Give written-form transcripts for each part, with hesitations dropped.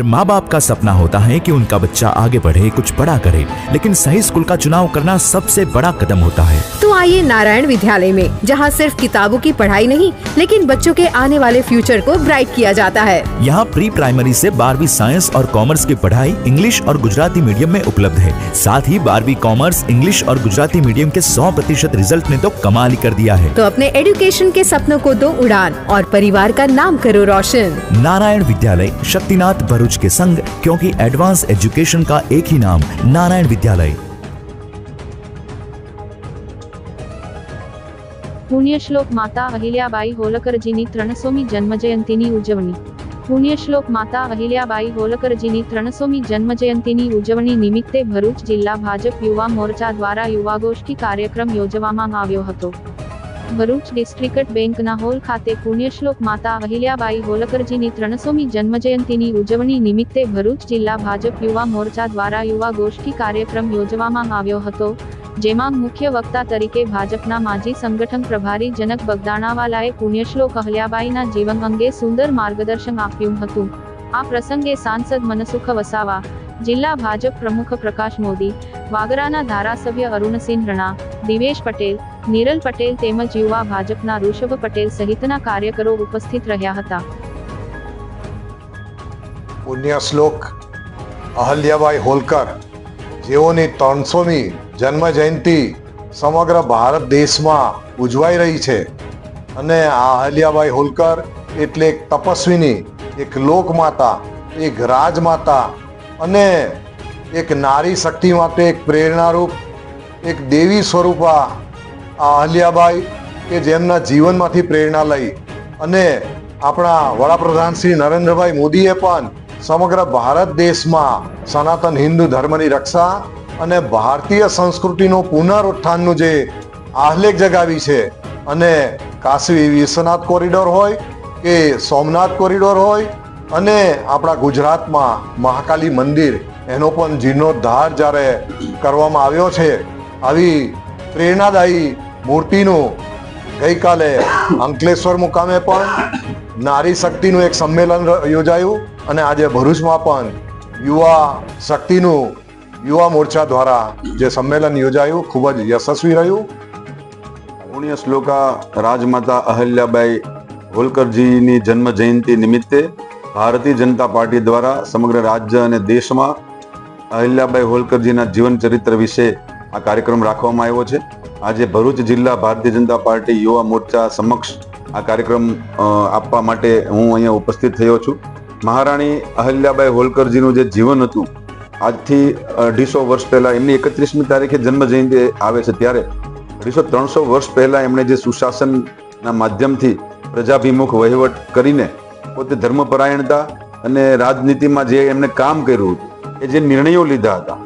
हर माँ बाप का सपना होता है कि उनका बच्चा आगे बढ़े, कुछ बड़ा करे, लेकिन सही स्कूल का चुनाव करना सबसे बड़ा कदम होता है। तो आइए नारायण विद्यालय में, जहाँ सिर्फ किताबों की पढ़ाई नहीं, लेकिन बच्चों के आने वाले फ्यूचर को ब्राइट किया जाता है। यहाँ प्री प्राइमरी से 12वीं साइंस और कॉमर्स की पढ़ाई इंग्लिश और गुजराती मीडियम में उपलब्ध है। साथ ही 12वीं कॉमर्स, इंग्लिश और गुजराती मीडियम के 100% रिजल्ट ने तो कमाल ही कर दिया है। तो अपने एजुकेशन के सपनों को दो उड़ान और परिवार का नाम करो रोशन। नारायण विद्यालय, शक्तिनाथ भरूच के संग, क्योंकि एडवांस एजुकेशन का एक ही नाम, नारायण विद्यालय। પુણ્યશ્લોક માતા અહિલ્યાબાઈ હોલકરજીની 300મી જન્મજયંતિની ઉજવણી। પુણ્યશ્લોક માતા અહિલ્યાબાઈ હોલકરજીની 300મી જન્મજયંતિની ઉજવણી નિમિત્તે ભરૂચ જિલ્લા ભાજપ યુવા મોરચા દ્વારા યુવાગોષ્ઠી કાર્યક્રમ યોજવામાં આવ્યો હતો। ભરૂચ ડિસ્ટ્રિક્ટ બેંકના હોલ ખાતે પુણ્યશ્લોક માતા અહિલ્યાબાઈ હોલકરજીની 300મી જન્મજયંતિની ઉજવણી નિમિત્તે ભરૂચ જિલ્લા ભાજપ યુવા મોરચા દ્વારા યુવાગોષ્ઠી કાર્યક્રમ યોજવામાં આવ્યો હતો, જેમાં મુખ્ય વક્તા તરીકે ભાજપના માજી સંગઠન પ્રભારી જનક બગદાણાવાલાએ પુણ્યશ્લોક અહિલ્યાબાઈના જીવન અંગે સુંદર માર્ગદર્શન આપ્યું હતું। આ પ્રસંગે સાંસદ મનસુખ વસાવા, જિલ્લા ભાજપ પ્રમુખ પ્રકાશ મોદી, વાગરાના ધારાસભ્ય અરુણસિંહ રણા, દિવેશ પટેલ, નિરલ પટેલ તેમજ યુવા ભાજપના ઋષભ પટેલ સહિતના કાર્યકરો ઉપસ્થિત રહ્યા હતા। પુણ્યશ્લોક અહિલ્યાબાઈ હોલકર જેઓની 300મી જન્મ જયંતિ સમગ્ર ભારત દેશમાં ઉજવાઈ રહી છે અને આ અહિલ્યાબાઈ હોલકર એટલે એક તપસ્વીની, એક લોકમાતા, એક રાજમાતા અને એક નારી શક્તિ માટે એક પ્રેરણારૂપ, એક દેવી સ્વરૂપા આ અહિલ્યાબાઈ કે જેમના જીવનમાંથી પ્રેરણા લઈ અને આપણા વડાપ્રધાન શ્રી નરેન્દ્રભાઈ મોદીએ પણ સમગ્ર ભારત દેશમાં સનાતન હિન્દુ ધર્મની રક્ષા અને ભારતીય સંસ્કૃતિનો પુનરુત્થાનનું જે આહલેખ જગાવી છે અને કાશી વિશ્વનાથ કોરિડોર હોય કે સોમનાથ કોરિડોર હોય અને આપણા ગુજરાતમાં મહાકાલી મંદિર એનો પણ જીર્ણોદ્ધાર જ્યારે કરવામાં આવ્યો છે, આવી પ્રેરણાદાયી મૂર્તિનું ગઈકાલે અંકલેશ્વર મુકામે પણ નારી શક્તિનું એક સંમેલન યોજાયું અને આજે ભરૂચમાં પણ યુવા શક્તિનું યુવા મોરચા દ્વારા જે સંમેલન યોજાયું ખૂબ જ યશસ્વી રહ્યું। પુણ્યશ્લોકા રાજમાતા અહિલ્યાબાઈ હોલકરજીની જન્મ જયંતિ નિમિત્તે ભારતીય જનતા પાર્ટી દ્વારા સમગ્ર રાજ્ય અને દેશમાં અહિલ્યાબાઈ હોલકરજીના જીવન ચરિત્ર વિશે આ કાર્યક્રમ રાખવામાં આવ્યો છે। આજે ભરૂચ જિલ્લા ભારતીય જનતા પાર્ટી યુવા મોરચા સમક્ષ આ કાર્યક્રમ આપવા માટે હું અહીંયા ઉપસ્થિત થયો છું। મહારાણી અહિલ્યાબાઈ હોલકરજીનું જે જીવન હતું, આજથી 250 વર્ષ પહેલા, એમની 31મી તારીખે જન્મ જયંતિ આવે છે, ત્યારે 300 વર્ષ પહેલા એમણે જે સુશાસનના માધ્યમથી પ્રજાભિમુખ વહીવટ કરીને પોતે ધર્મપરાયણતા અને રાજનીતિમાં જે એમણે કામ કર્યું હતું, એ જે નિર્ણયો લીધા હતા,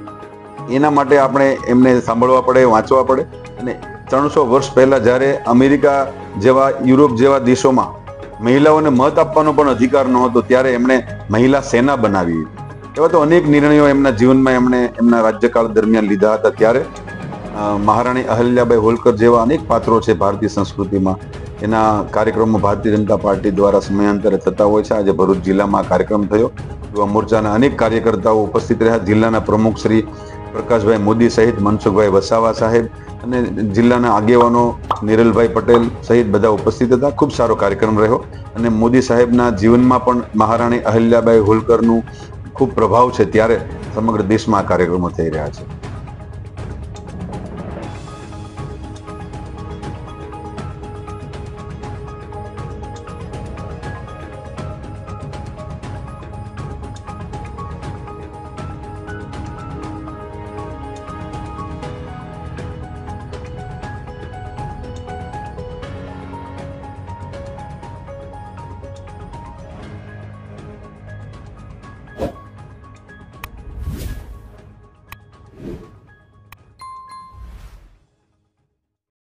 એના માટે આપણે એમને સાંભળવા પડે, વાંચવા પડે। અને 300 વર્ષ પહેલા જ્યારે અમેરિકા જેવા, યુરોપ જેવા દેશોમાં મહિલાઓને મત આપવાનો પણ અધિકાર નહોતો, ત્યારે એમણે મહિલા સેના બનાવી। એવા તો અનેક નિર્ણયો એમના જીવનમાં એમણે એમના રાજ્યકાળ દરમિયાન લીધા હતા। ત્યારે મહારાણી અહિલ્યાબાઈ હોલકર જેવા અનેક પાત્રો છે ભારતીય સંસ્કૃતિમાં, એના કાર્યક્રમો ભારતીય જનતા પાર્ટી દ્વારા સમયાંતરે થતા હોય છે। આજે ભરૂચ જિલ્લામાં કાર્યક્રમ થયો, યુવા મોરચાના અનેક કાર્યકર્તાઓ ઉપસ્થિત રહ્યા, જિલ્લાના પ્રમુખ શ્રી પ્રકાશભાઈ મોદી સહિત મનસુખભાઈ વસાવા સાહેબ અને જિલ્લાના આગેવાનો નિરલભાઈ પટેલ સહિત બધા ઉપસ્થિત હતા। ખૂબ સારો કાર્યક્રમ રહ્યો અને મોદી સાહેબના જીવનમાં પણ મહારાણી અહિલ્યાબાઈ હોલકરનું ખૂબ પ્રભાવ છે, ત્યારે સમગ્ર દેશમાં આ કાર્યક્રમો થઈ રહ્યા છે।